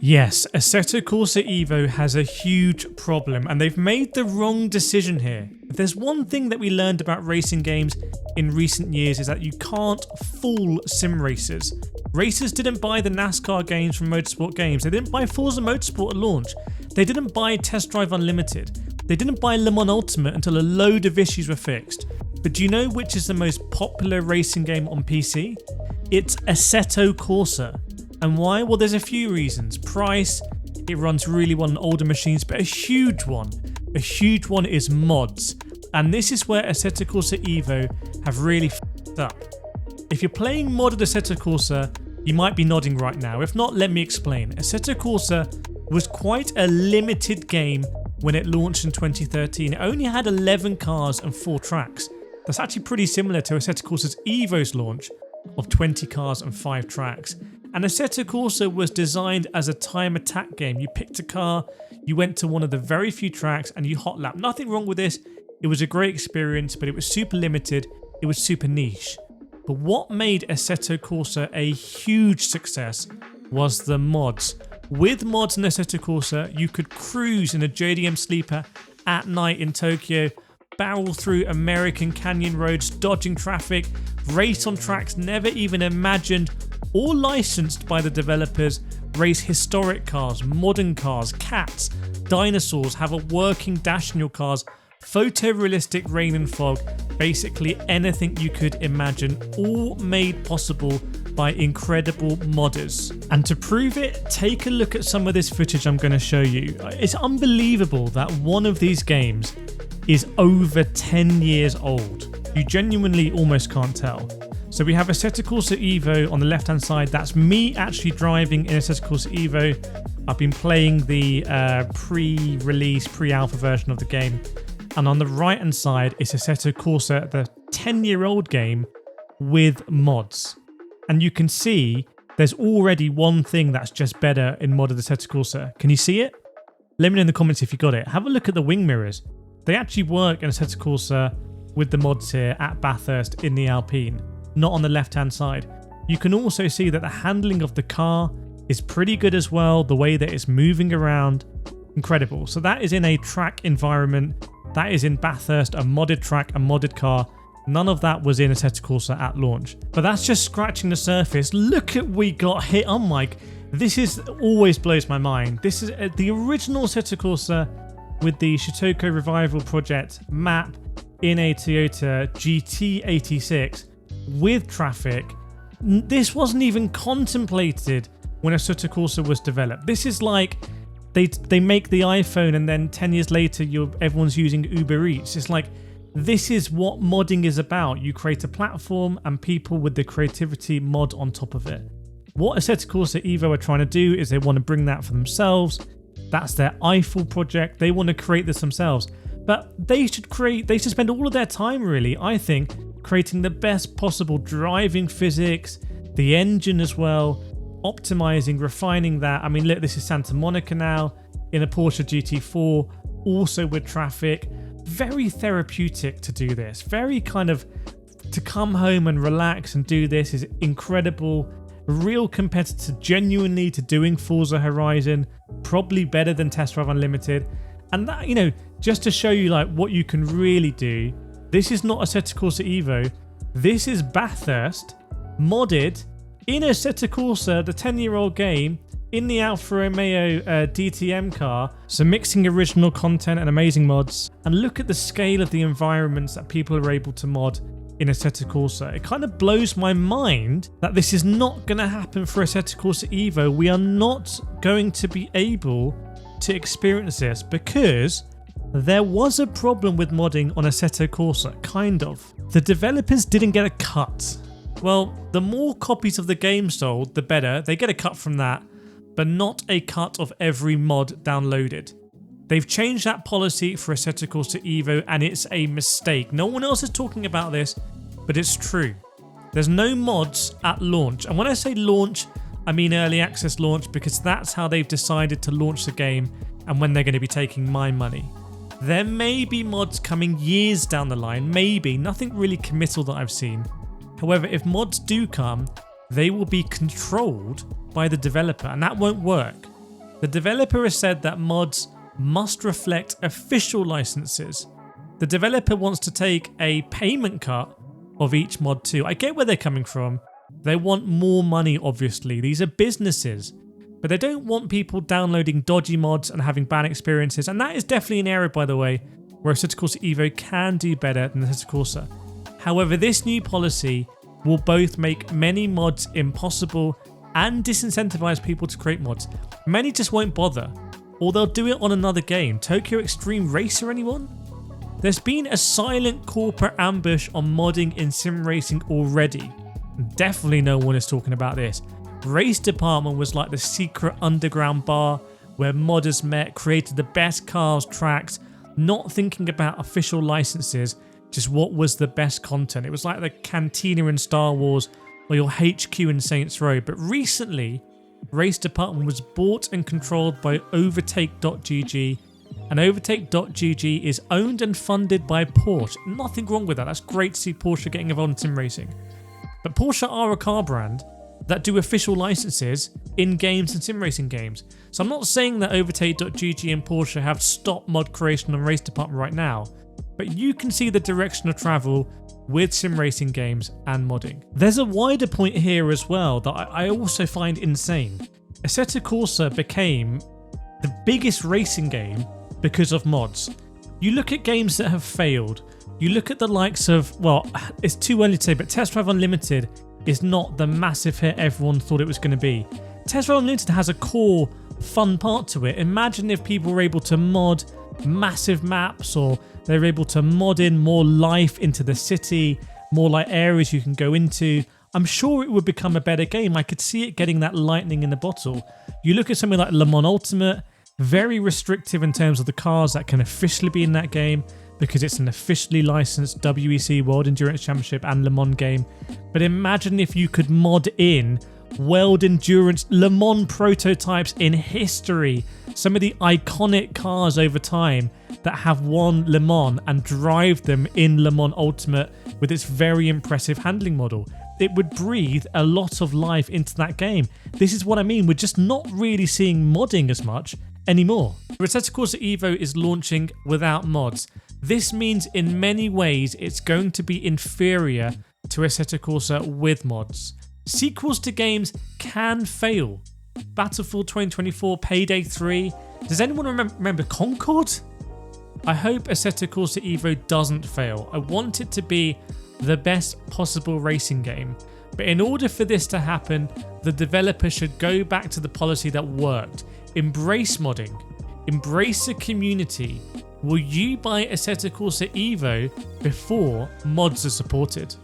Yes, Assetto Corsa Evo has a huge problem and they've made the wrong decision here. If there's one thing that we learned about racing games in recent years is that you can't fool sim racers. Racers didn't buy the NASCAR games from Motorsport Games, they didn't buy Forza Motorsport at launch, they didn't buy Test Drive Unlimited, they didn't buy Le Mans Ultimate until a load of issues were fixed. But do you know which is the most popular racing game on PC? It's Assetto Corsa. And why? Well, there's a few reasons. Price, it runs really well on older machines, but a huge one is mods. And this is where Assetto Corsa Evo have really f***ed up. If you're playing modded Assetto Corsa, you might be nodding right now. If not, let me explain. Assetto Corsa was quite a limited game when it launched in 2013. It only had 11 cars and 4 tracks. That's actually pretty similar to Assetto Corsa's Evo's launch of 20 cars and 5 tracks. And Assetto Corsa was designed as a time attack game. You picked a car, you went to one of the very few tracks and you hot lap. Nothing wrong with this. It was a great experience, but it was super limited. It was super niche. But what made Assetto Corsa a huge success was the mods. With mods in Assetto Corsa, you could cruise in a JDM Sleeper at night in Tokyo, barrel through American canyon roads, dodging traffic, race on tracks never even imagined or licensed by the developers, race historic cars, modern cars, cats, dinosaurs, have a working dash in your cars, photorealistic rain and fog, basically anything you could imagine, all made possible by incredible modders. And to prove it, take a look at some of this footage I'm going to show you. It's unbelievable that one of these games is over 10 years old. You genuinely almost can't tell. So we have Assetto Corsa Evo on the left hand side. That's me actually driving in Assetto Corsa Evo. I've been playing the pre-release, pre-alpha version of the game. And on the right hand side is Assetto Corsa, the 10-year-old game with mods. And you can see there's already one thing that's just better in modded Assetto Corsa. Can you see it? Let me know in the comments if you got it. Have a look at the wing mirrors. They actually work in Assetto Corsa with the mods here at Bathurst in the Alpine, not on the left-hand side. You can also see that the handling of the car is pretty good as well, the way that it's moving around, incredible. So that is in a track environment, that is in Bathurst, a modded track, a modded car. None of that was in Assetto Corsa at launch. But that's just scratching the surface. Look at we got hit. Oh my, this is always blows my mind. This is the original Assetto Corsa with the Shotoko Revival Project map in a Toyota GT86 with traffic. This wasn't even contemplated when Assetto Corsa was developed. This is like they make the iPhone and then 10 years later everyone's using Uber Eats. It's like, this is what modding is about. You create a platform and people with the creativity mod on top of it. What Assetto Corsa Evo are trying to do is they want to bring that for themselves. That's their Eiffel project. They want to create this themselves. But they should spend all of their time, really, I think, creating the best possible driving physics, the engine as well, optimizing, refining that. I mean, look, this is Santa Monica now in a Porsche GT4, also with traffic. Very therapeutic to do this. Very kind of to come home and relax and do this is incredible. A real competitor genuinely to doing Forza Horizon, probably better than Test Drive Unlimited. And that, you know, just to show you like what you can really do, this is not Assetto Corsa Evo. This is Bathurst modded in Assetto Corsa, the 10-year-old game, in the Alfa Romeo DTM car. So mixing original content and amazing mods. And look at the scale of the environments that people are able to mod in Assetto Corsa. It kind of blows my mind that this is not going to happen for Assetto Corsa Evo. We are not going to be able to experience this because there was a problem with modding on Assetto Corsa, kind of. The developers didn't get a cut. Well, the more copies of the game sold, the better. They get a cut from that, but not a cut of every mod downloaded. They've changed that policy for Assetto Corsa Evo and it's a mistake. No one else is talking about this, but it's true. There's no mods at launch. And when I say launch, I mean early access launch because that's how they've decided to launch the game and when they're going to be taking my money. There may be mods coming years down the line, maybe. Nothing really committal that I've seen. However, if mods do come, they will be controlled by the developer and that won't work. The developer has said that mods must reflect official licenses. The developer wants to take a payment cut of each mod too. I get where they're coming from. They want more money, obviously. These are businesses. But they don't want people downloading dodgy mods and having bad experiences. And that is definitely an area, by the way, where Assetto Corsa Evo can do better than Assetto Corsa. However, this new policy will both make many mods impossible and disincentivize people to create mods. Many just won't bother, or they'll do it on another game. Tokyo Extreme Racer, anyone? There's been a silent corporate ambush on modding in sim racing already. Definitely no one is talking about this. Race Department was like the secret underground bar where modders met, created the best cars, tracks, not thinking about official licenses, just what was the best content. It was like the cantina in Star Wars or your HQ in Saints Row. But recently, Race Department was bought and controlled by Overtake.gg, and Overtake.gg is owned and funded by Porsche. Nothing wrong with that. That's great to see Porsche getting involved in sim racing. But Porsche are a car brand that do official licenses in games and sim racing games. So I'm not saying that Overtake.gg and Porsche have stopped mod creation on Race Department right now, but you can see the direction of travel with sim racing games and modding. There's a wider point here as well that I also find insane. Assetto Corsa became the biggest racing game because of mods. You look at games that have failed. You look at the likes of, well, it's too early to say, but Test Drive Unlimited is not the massive hit everyone thought it was going to be. Test Drive Unlimited has a core fun part to it. Imagine if people were able to mod massive maps, or they're able to mod in more life into the city, more like areas you can go into. I'm sure it would become a better game. I could see it getting that lightning in the bottle. You look at something like Le Mans Ultimate, very restrictive in terms of the cars that can officially be in that game, because it's an officially licensed WEC World Endurance Championship and Le Mans game. But imagine if you could mod in World Endurance Le Mans prototypes in history, some of the iconic cars over time that have won Le Mans, and drive them in Le Mans Ultimate with its very impressive handling model. It would breathe a lot of life into that game. This is what I mean, we're just not really seeing modding as much anymore. Assetto Corsa Evo is launching without mods. This means in many ways it's going to be inferior to Assetto Corsa with mods. Sequels to games can fail. Battlefield 2024, Payday 3. Does anyone remember Concord? I hope Assetto Corsa Evo doesn't fail. I want it to be the best possible racing game. But in order for this to happen, the developer should go back to the policy that worked. Embrace modding. Embrace the community. Will you buy Assetto Corsa Evo before mods are supported?